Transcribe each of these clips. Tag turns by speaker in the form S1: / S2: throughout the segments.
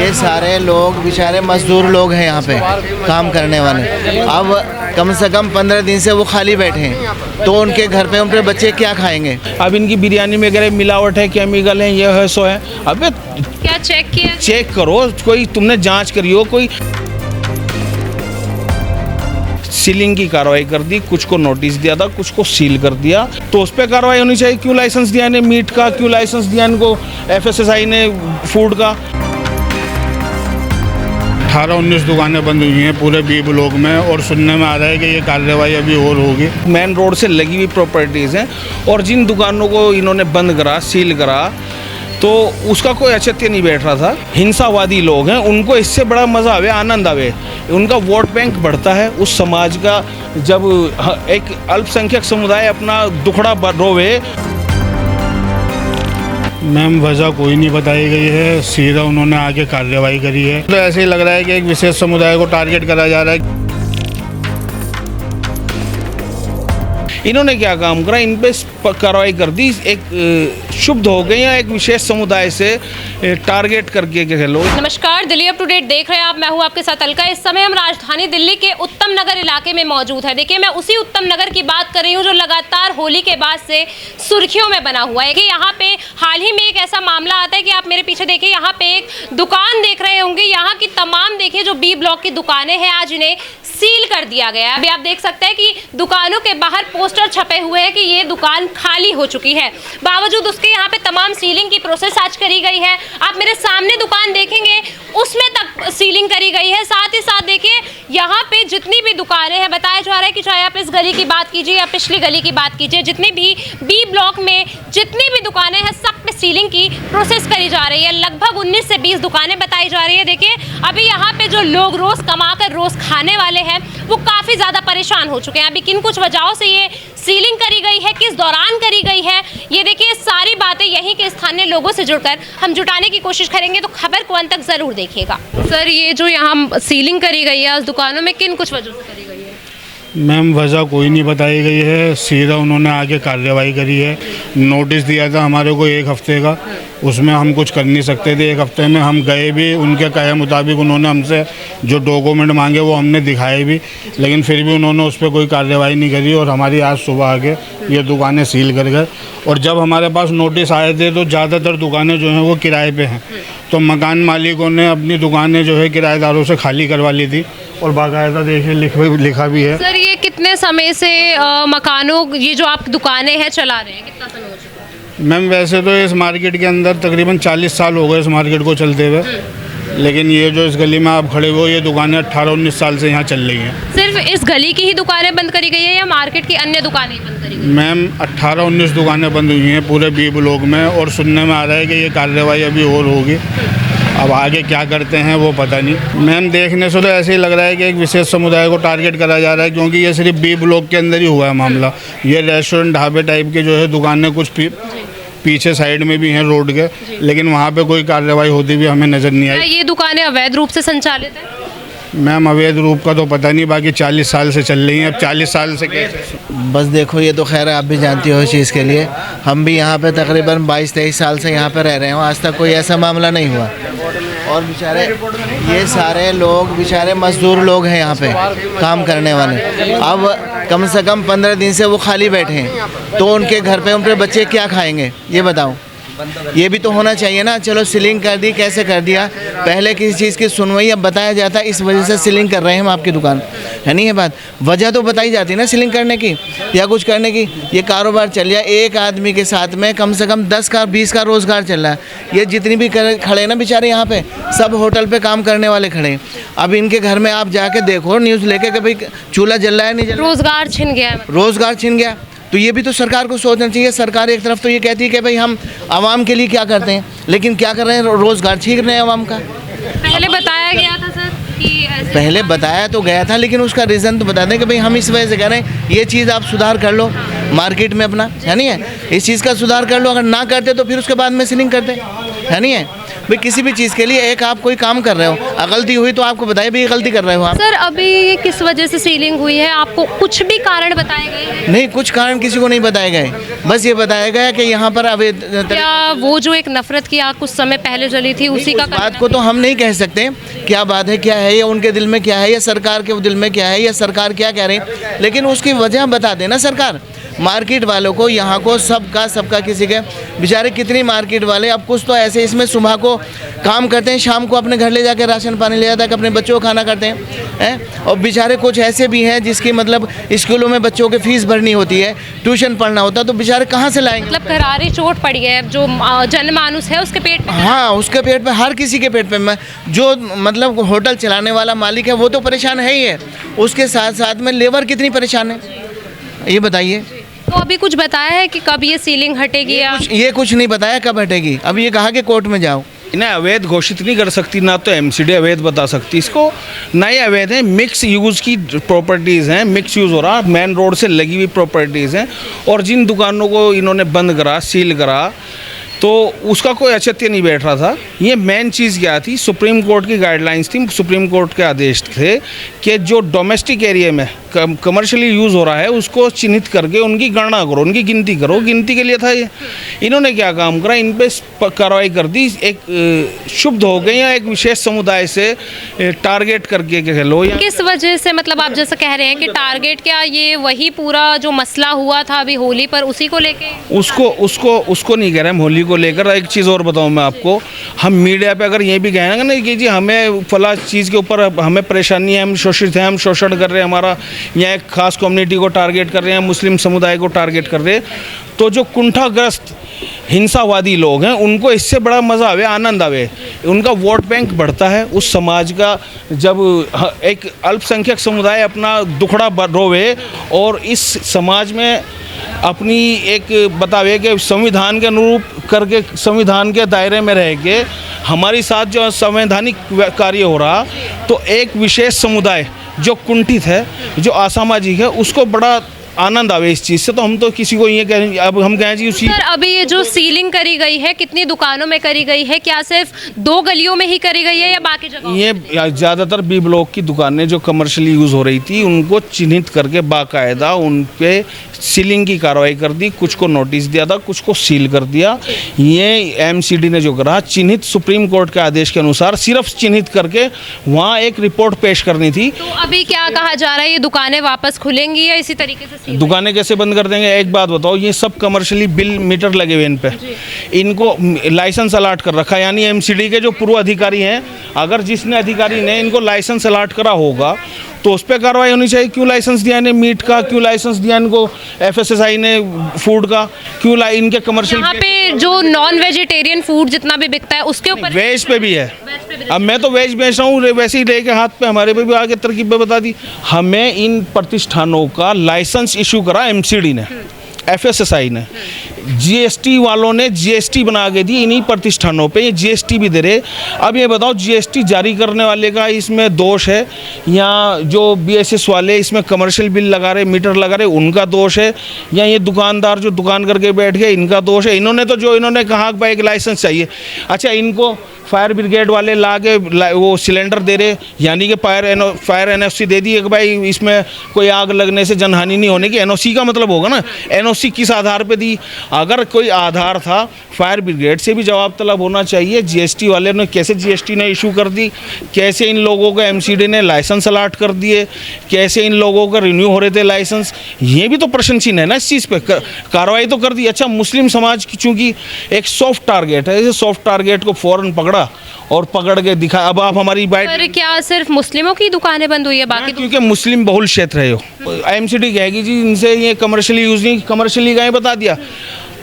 S1: ये सारे लोग बेचारे मजदूर लोग हैं यहाँ पे काम करने वाले। अब कम से कम 15 दिन से वो खाली बैठे हैं, तो उनके घर पे उनके बच्चे क्या खाएंगे।
S2: अब इनकी बिरयानी में अगर मिलावट है, केमिकल है, ये है सो है। अबे
S3: क्या चेक किया?
S2: चेक करो, कोई तुमने जांच करी हो, कोई सीलिंग की कार्रवाई कर दी, कुछ को नोटिस दिया था, कुछ को सील कर दिया, तो उस पर कार्रवाई होनी चाहिए। क्यों लाइसेंस दिया इन्हें मीट का, क्यों लाइसेंस दिया इनको FSSAI ने फूड का।
S4: 18-19 दुकानें बंद हुई हैं पूरे बी ब्लॉक में, और सुनने में आ रहा है कि ये कार्रवाई अभी और होगी।
S2: मेन रोड से लगी हुई प्रॉपर्टीज़ हैं, और जिन दुकानों को इन्होंने बंद करा, सील करा, तो उसका कोई औचित्य नहीं बैठ रहा था। हिंसावादी लोग हैं, उनको इससे बड़ा मज़ा आवे, आनंद आवे, उनका वोट बैंक बढ़ता है उस समाज का। जब एक अल्पसंख्यक समुदाय अपना दुखड़ा रोवे।
S4: मैम वजह कोई नहीं बताई गई है, सीधा उन्होंने आके कार्रवाई करी है। तो ऐसे ही लग रहा है कि एक विशेष समुदाय को टारगेट करा जा रहा है।
S2: इन्होंने क्या काम करा, इन पे कार्रवाई कर दी, एक शुभ हो गए या एक विशेष समुदाय से टारगेट करके कह लो।
S3: नमस्कार, दिल्ली अप टू डेट देख रहे हैं आप, मैं हूं आपके साथ अलका। इस समय हम राजधानी दिल्ली के उत्तम नगर इलाके में मौजूद है। देखिए, मैं उसी उत्तम नगर की बात कर रही हूं जो लगातार होली के बाद से सुर्खियों में बना हुआ है। कि यहाँ पे हाल ही में एक ऐसा मामला आता है कि आप मेरे पीछे देखिए, यहाँ पे एक दुकान देख रहे होंगे। यहाँ की तमाम देखिए जो बी ब्लॉक की दुकानें हैं, आज इन्हें सील कर दिया गया है। अभी आप देख सकते हैं कि दुकानों के बाहर पोस्टर छपे हुए हैं कि ये दुकान खाली हो चुकी है। बावजूद उसके यहाँ पे तमाम सीलिंग की प्रोसेस आज करी गई है। आप मेरे सामने दुकान देखेंगे, उसमें तक सीलिंग करी गई है। साथ ही साथ देखिए, यहाँ पे जितनी भी दुकानें हैं, बताया जा रहा है कि चाहे आप इस गली की बात कीजिए या पिछली गली की बात कीजिए, जितनी भी बी ब्लॉक में जितनी भी दुकानें हैं, सब पे सीलिंग की प्रोसेस करी जा रही है। लगभग 19 से 20 दुकानें बताई जा रही है। देखिए, अभी यहाँ पे जो लोग रोज कमाकर रोज खाने वाले हैं, वो काफी ज्यादा परेशान हो चुके हैं। अभी किन कुछ वजहों से ये सीलिंग करी गई है, किस दौरान करी गई है, ये देखिए सारी बातें यहीं के स्थानीय लोगों से जुड़कर हम जुटाने की कोशिश करेंगे, तो खबर को अंत तक जरूर देखिएगा। सर, ये जो यहाँ सीलिंग करी गई है उस दुकानों में, किन कुछ वजहों से करी गई है?
S4: मैम वजह कोई नहीं बताई गई है, सीधा उन्होंने आके कार्रवाई करी है। नोटिस दिया था हमारे को 1 हफ्ते का, उसमें हम कुछ कर नहीं सकते थे। 1 हफ्ते में हम गए भी, उनके कहे मुताबिक उन्होंने हमसे जो डॉक्यूमेंट मांगे वो हमने दिखाए भी, लेकिन फिर भी उन्होंने उस पर कोई कार्रवाई नहीं करी, और हमारी आज सुबह आके ये दुकानें सील कर गए। और जब हमारे पास नोटिस आए थे तो ज़्यादातर दुकानें जो हैं वो किराए पे हैं, तो मकान मालिकों ने अपनी दुकानें जो है किराएदारों से खाली करवा ली थी, और बाकायदा देखिए लिखा भी है।
S3: सर, ये कितने समय से मकानों, ये जो आप दुकानें हैं चला रहे हैं, कितना समय हो चुका है?
S4: मैम वैसे तो इस मार्केट के अंदर तकरीबन 40 साल हो गए इस मार्केट को चलते हुए, लेकिन ये जो इस गली में आप खड़े हो, ये दुकानें 18-19 साल से यहाँ चल रही हैं।
S3: सिर्फ इस गली की ही दुकानें बंद करी गई है या मार्केट की अन्य दुकानें बंद करी गई?
S4: मैम 18-19 दुकानें बंद हुई हैं पूरे बी ब्लॉक में, और सुनने में आ रहा है कि ये कार्रवाई अभी और होगी। अब आगे क्या करते हैं वो पता नहीं। मैम देखने से तो ऐसे ही लग रहा है कि एक विशेष समुदाय को टारगेट करा जा रहा है, क्योंकि ये सिर्फ बी ब्लॉक के अंदर ही हुआ है मामला। ये रेस्टोरेंट ढाबे टाइप के जो है दुकानें कुछ पीछे साइड में भी हैं रोड के, लेकिन वहाँ पे कोई कार्रवाई होती भी हमें नज़र नहीं आई।
S3: ये दुकानें अवैध रूप से संचालित है?
S4: मैम अवैध रूप का तो पता नहीं, बाकी 40 साल से चल रही हैं। अब 40 साल से कैसे?
S1: बस देखो, ये तो खैर आप भी जानती हो इस चीज़ के लिए। हम भी यहाँ पे तकरीबन 22-23 साल से यहाँ पे रह रहे हो, आज तक कोई ऐसा मामला नहीं हुआ। और बेचारे ये सारे लोग बेचारे मजदूर लोग हैं यहाँ पे काम करने वाले। अब कम से कम 15 दिन से वो खाली बैठे हैं, तो उनके घर पे उनके बच्चे क्या खाएंगे, ये बताओ। ये भी तो होना चाहिए ना। चलो सीलिंग कर दी, कैसे कर दिया, पहले किसी चीज़ की सुनवाई अब बताया जाता, इस वजह से सीलिंग कर रहे हैं हम आपकी दुकान, है नहीं है बात। वजह तो बताई जाती ना सीलिंग करने की या कुछ करने की। ये कारोबार चल रहा है, एक आदमी के साथ में कम से कम 10 का 20 का रोज़गार चल रहा है। ये जितनी भी खड़े ना बेचारे यहाँ पे, सब होटल पे काम करने वाले खड़े हैं। अब इनके घर में आप जाके देखो न्यूज़ लेके कि भाई चूल्हा जल रहा है, नहीं जल रहा,
S3: रोजगार छिन गया है।
S1: रोज़गार छिन गया। तो ये भी तो सरकार को सोचना चाहिए। सरकार एक तरफ तो ये कहती है कि भाई हम आवाम के लिए क्या करते हैं, लेकिन क्या कर रहे हैं, रोज़गार छीन रहे हैं आवाम का।
S3: पहले बताया गया था सर कि
S1: पहले बताया तो गया था, लेकिन उसका रीज़न तो बता दें कि भाई हम इस वजह से कह रहे हैं, ये चीज़ आप सुधार कर लो मार्केट में अपना, है नहीं है, इस चीज़ का सुधार कर लो। अगर ना करते तो फिर उसके बाद में सीलिंग करते, है नहीं है। भाई किसी भी चीज़ के लिए एक आप कोई काम कर रहे हो, गलती हुई तो आपको बताइए भाई गलती कर रहे हो आप।
S3: सर अभी ये किस वजह से सीलिंग हुई है, आपको कुछ भी कारण बताए गए हैं?
S1: नहीं, कुछ कारण किसी को नहीं बताए गए, बस ये बताया गया कि यहाँ पर अवैध।
S3: क्या वो जो एक नफरत की आग कुछ समय पहले जली थी उसी का
S1: बात को तो हम नहीं कह सकते क्या बात है, क्या है, या उनके दिल में क्या है, या सरकार के दिल में क्या है, या सरकार क्या कह रही है, लेकिन उसकी वजह बता देना सरकार। मार्केट वालों को यहाँ को सबका किसी के बेचारे कितनी मार्केट वाले, अब कुछ तो ऐसे इसमें सुबह को काम करते हैं, शाम को अपने घर ले जाकर राशन पानी ले जाता है, अपने बच्चों को खाना करते हैं, और बेचारे कुछ ऐसे भी हैं जिसकी मतलब स्कूलों में बच्चों की फीस भरनी होती है, ट्यूशन पढ़ना होता है, तो बेचारे कहाँ से लाएंगे।
S3: मतलब करारी चोट पड़ी है जो जनमानुस है उसके पेट में।
S1: हाँ, उसके पेट पे, हर किसी के पेट पे, जो मतलब होटल चलाने वाला मालिक है वो तो परेशान है ही है, उसके साथ साथ में लेबर कितनी परेशान है, ये बताइए।
S3: तो अभी कुछ बताया है कि कब ये सीलिंग हटेगी या
S1: ये कुछ नहीं बताया कब हटेगी, अभी ये कहा कि कोर्ट में जाओ।
S2: इन्हें अवैध घोषित नहीं कर सकती, ना तो एमसीडी अवैध बता सकती इसको, ना ही अवैध है, मिक्स यूज़ की प्रॉपर्टीज़ हैं, मिक्स यूज़ हो रहा, मेन रोड से लगी हुई प्रॉपर्टीज़ हैं, और जिन दुकानों को इन्होंने बंद करा, सील करा, तो उसका कोई औचित्य नहीं बैठ रहा था। ये मेन चीज़ क्या थी, सुप्रीम कोर्ट की गाइडलाइंस थी, सुप्रीम कोर्ट के आदेश थे कि जो डोमेस्टिक एरिया में कमर्शियली यूज़ हो रहा है उसको चिन्हित करके उनकी गणना करो, उनकी गिनती करो, गिनती के लिए था ये। इन्होंने क्या काम करा, इन पे कार्रवाई कर दी, एक शुद्ध हो गए या एक विशेष समुदाय से टारगेट करके कह लो, या
S3: किस वजह से, मतलब आप जैसा कह रहे हैं कि टारगेट, क्या ये वही पूरा जो मसला हुआ था अभी होली पर उसी को लेके?
S2: उसको नहीं कह रहे हम, होली को लेकर। एक चीज़ और बताऊं मैं आपको, हम मीडिया पे अगर ये भी कहें ना कि जी हमें फला चीज़ के ऊपर हमें परेशानी है, हम शोषित हैं, हम शोषण कर रहे हैं, हमारा या एक खास कम्युनिटी को टारगेट कर रहे हैं, मुस्लिम समुदाय को टारगेट कर रहे हैं, तो जो कुंठाग्रस्त हिंसावादी लोग हैं उनको इससे बड़ा मज़ा आवे, आनंद आवे, उनका वोट बैंक बढ़ता है उस समाज का, जब एक अल्पसंख्यक समुदाय अपना दुखड़ा रोवे और इस समाज में अपनी एक बतावे कि संविधान के अनुरूप करके, संविधान के दायरे में रह के हमारी साथ जो संवैधानिक कार्य हो रहा, तो एक विशेष समुदाय जो कुंठित है, जो असामाजिक है, उसको बड़ा आनंद आवे इस चीज़ से। तो हम तो किसी को ये कह, अब हम कहें जी उसी।
S3: सर अभी ये जो सीलिंग करी गई है कितनी दुकानों में करी गई है, क्या सिर्फ 2 गलियों में ही करी गई है या बाकी जगह?
S2: ये ज़्यादातर बी ब्लॉक की दुकानें जो कमर्शियली यूज़ हो रही थी उनको चिन्हित करके बाकायदा उन पे सीलिंग की कार्रवाई कर दी, कुछ को नोटिस दिया था, कुछ को सील कर दिया। ये एमसीडी ने जो करा, चिन्हित सुप्रीम कोर्ट के आदेश के अनुसार सिर्फ चिन्हित करके वहाँ एक रिपोर्ट पेश करनी थी।
S3: तो अभी क्या कहा जा रहा है, ये दुकानें वापस खुलेंगी या इसी तरीके से?
S2: दुकानें कैसे बंद कर देंगे? एक बात बताओ, ये सब कमर्शियली बिल मीटर लगे हुए इन पे, इनको लाइसेंस अलाट कर रखा है, यानी एमसीडी के जो पूर्व अधिकारी हैं, अगर जिसने अधिकारी ने इनको लाइसेंस अलाट करा होगा तो उस पर कार्रवाई होनी चाहिए। क्यों लाइसेंस दिया इन्हें मीट का, क्यों लाइसेंस दिया इनको एफएसएसआई ने फूड का, क्यों इनके कमर्शियल?
S3: यहाँ पे जो नॉन वेजिटेरियन फूड जितना भी बिकता है उसके ऊपर
S2: वेज पे भी है। अब मैं तो वेज बेच रहा हूँ, वैसे ही लेके हाथ पे हमारे पे भी आगे तरकीबें बता दी। हमें इन प्रतिष्ठानों का लाइसेंस इशू करा एमसीडी ने, एफएसएसआई ने, जीएसटी वालों ने जीएसटी बना के दी इन्हीं प्रतिष्ठानों पे, ये जीएसटी भी दे रहे। अब ये बताओ जीएसटी जारी करने वाले का इसमें दोष है या जो बीएसएस वाले इसमें कमर्शियल बिल लगा रहे, मीटर लगा रहे, उनका दोष है, या ये दुकानदार जो दुकान करके बैठ गए इनका दोष है? इन्होंने तो जो इन्होंने कहा कि भाई एक लाइसेंस चाहिए, अच्छा इनको फायर ब्रिगेड वाले ला के वो सिलेंडर दे रहे, यानी कि फायर एनओसी दे दी कि भाई इसमें कोई आग लगने से जनहानि नहीं होने की। एनओसी का मतलब होगा ना, एनओसी किस आधार पे दी? अगर कोई आधार था, फायर ब्रिगेड से भी जवाब तलब होना चाहिए। जीएसटी वाले ने कैसे जीएसटी ने इशू कर दी, कैसे इन लोगों को एमसीडी ने लाइसेंस अलाट कर दिए, कैसे इन लोगों का रिन्यू हो रहे थे लाइसेंस, ये भी तो प्रश्न चिन्ह है ना इस चीज़ पे। कार्रवाई तो कर दी। अच्छा, मुस्लिम समाज की चूँकि एक सॉफ्ट टारगेट है, इस सॉफ्ट टारगेट को फ़ौरन पकड़ा और पकड़ के दिखा। अब आप हमारी बाइट,
S3: पर क्या सिर्फ मुस्लिमों की दुकानें बंद हुई है बाकी?
S2: क्योंकि मुस्लिम बहुल क्षेत्र है, यो एमसीडी कहेगी जी इनसे ये कमर्शियली यूज़ नहीं, कमर्शियली का बता दिया।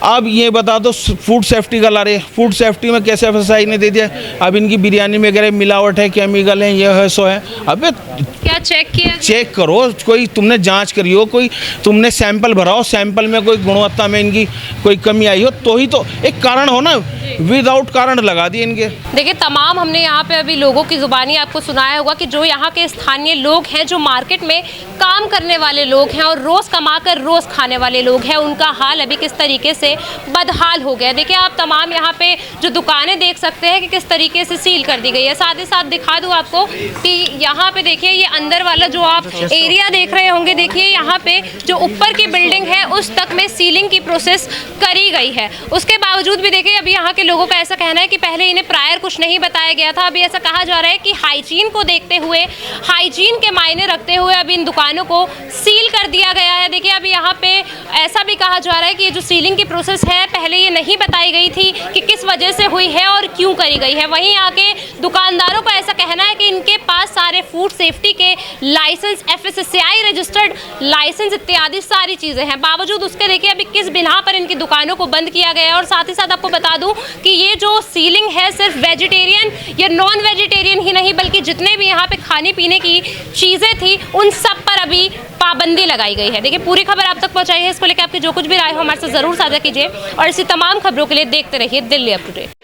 S2: अब ये बता दो फूड सेफ्टी का ला रहे, फूड सेफ्टी में कैसे एफएसआई ने दे दिया? अब इनकी बिरयानी में वगैरह मिलावट है, केमिकल है, ये है सो है। अबे
S3: क्या चेक किया?
S2: चेक करो, कोई तुमने जांच करी हो, कोई तुमने सैंपल भरा हो, सैंपल में कोई गुणवत्ता में इनकी कोई कमी आई हो, तो ही तो एक कारण हो ना, विदाउट कारण लगा दिए इनके।
S3: देखिए, तमाम हमने यहाँ पे अभी लोगों की ज़ुबानी आपको सुनाया होगा कि जो यहाँ के स्थानीय लोग हैं, जो मार्केट में काम करने वाले लोग हैं और रोज़ कमाकर रोज़ खाने वाले लोग हैं, उनका हाल अभी किस तरीके से से बदहाल हो गया। देखिए आप तमाम यहाँ पे जो दुकानें देख सकते हैं कि किस तरीके से सील कर दी गई है। साथ ही साथ दिखा दूँ आपको कि यहाँ पे देखिए ये अंदर वाला जो आप एरिया देख रहे होंगे, देखिए यहाँ पे जो ऊपर की बिल्डिंग है उस तक में सीलिंग की प्रोसेस करी गई है। उसके बावजूद भी देखिए अभी यहाँ के लोगों का ऐसा कहना है कि पहले इन्हें प्रायर कुछ नहीं बताया गया था। अभी ऐसा कहा जा रहा है कि हाइजीन को देखते हुए, हाइजीन के मायने रखते हुए अभी इन दुकानों को सील कर दिया गया है। देखिए अभी यहाँ पे ऐसा भी कहा जा रहा है कि ये जो सीलिंग की प्रोसेस है पहले ये नहीं बताई गई थी कि किस वजह से हुई है और क्यों करी गई है। वहीं आके दुकानदारों का ऐसा कहना है कि इनके पास सारे फूड सेफ्टी के लाइसेंस, FSSAI रजिस्टर्ड लाइसेंस इत्यादि सारी चीज़ें हैं। बावजूद उसके देखिए अभी किस बिना पर इनकी दुकानों को बंद किया गया है। और साथ ही साथ आपको बता दूं कि ये जो सीलिंग है सिर्फ वेजिटेरियन या नॉन वेजिटेरियन ही नहीं बल्कि जितने भी यहाँ पे खाने पीने की चीज़ें थी उन सब पर अभी पाबंदी लगाई गई है। देखिए पूरी खबर आप तक पहुँचाई है। इसको लेकर आपकी जो कुछ भी राय हो हमारे साथ ज़रूर साझा कीजिए और इसी तमाम खबरों के लिए देखते रहिए दिल्ली अप टू डेट।